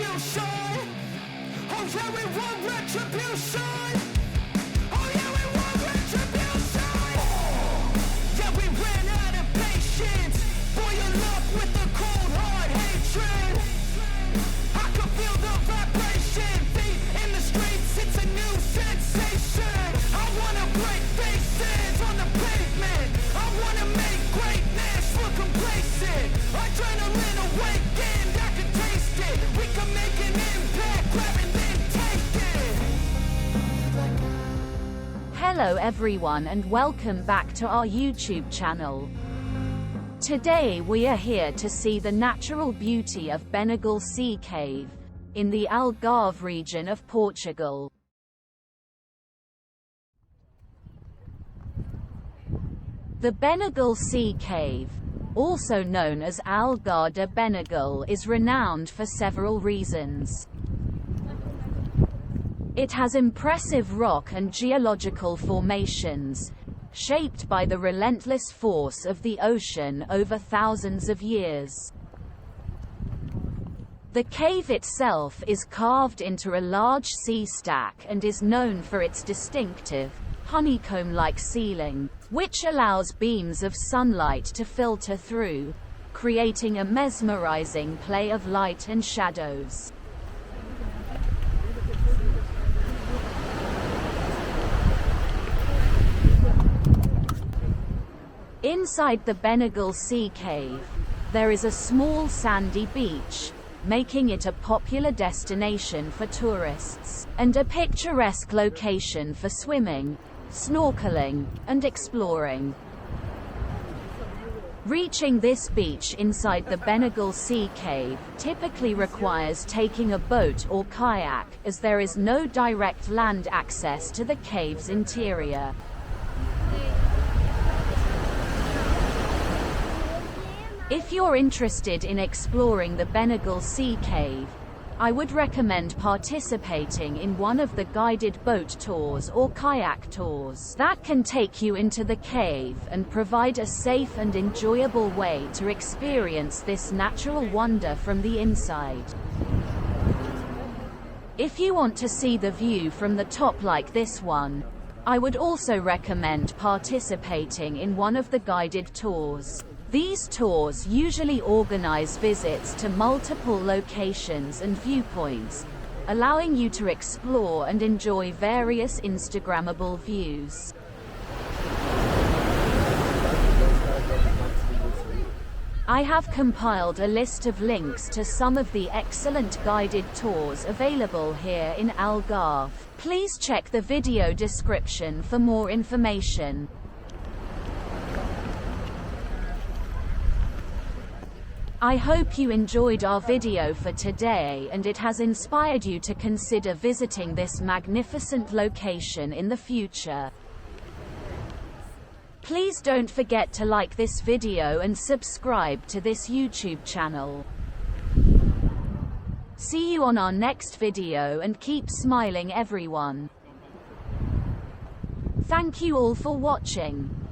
Retribution. Oh yeah, we want retribution. Oh yeah, we want retribution. Yeah, we ran out of patience. Boil up with the cold hard hatred. I can feel the vibration. Feet in the streets, it's a new sensation. I wanna break faces on the pavement. I wanna make greatness look complacent. Adrenaline awakened, I can taste it. We can make an impact, grab and then take it. Hello everyone and welcome back to our YouTube channel. Today we are here to see the natural beauty of Benagil Sea Cave, in the Algarve region of Portugal. The Benagil Sea Cave, also known as Algarve de Benagil, is renowned for several reasons. It has impressive rock and geological formations, shaped by the relentless force of the ocean over thousands of years. The cave itself is carved into a large sea stack and is known for its distinctive, honeycomb-like ceiling, which allows beams of sunlight to filter through, creating a mesmerizing play of light and shadows. Inside the Benagil Sea Cave, there is a small sandy beach, making it a popular destination for tourists, and a picturesque location for swimming, snorkeling, and exploring. Reaching this beach inside the Benagil Sea Cave typically requires taking a boat or kayak, as there is no direct land access to the cave's interior. If you're interested in exploring the Benagil Sea Cave, I would recommend participating in one of the guided boat tours or kayak tours that can take you into the cave and provide a safe and enjoyable way to experience this natural wonder from the inside. If you want to see the view from the top like this one, I would also recommend participating in one of the guided tours. These tours usually organize visits to multiple locations and viewpoints, allowing you to explore and enjoy various Instagrammable views. I have compiled a list of links to some of the excellent guided tours available here in Algarve. Please check the video description for more information. I hope you enjoyed our video for today and it has inspired you to consider visiting this magnificent location in the future. Please don't forget to like this video and subscribe to this YouTube channel. See you on our next video and keep smiling everyone. Thank you all for watching.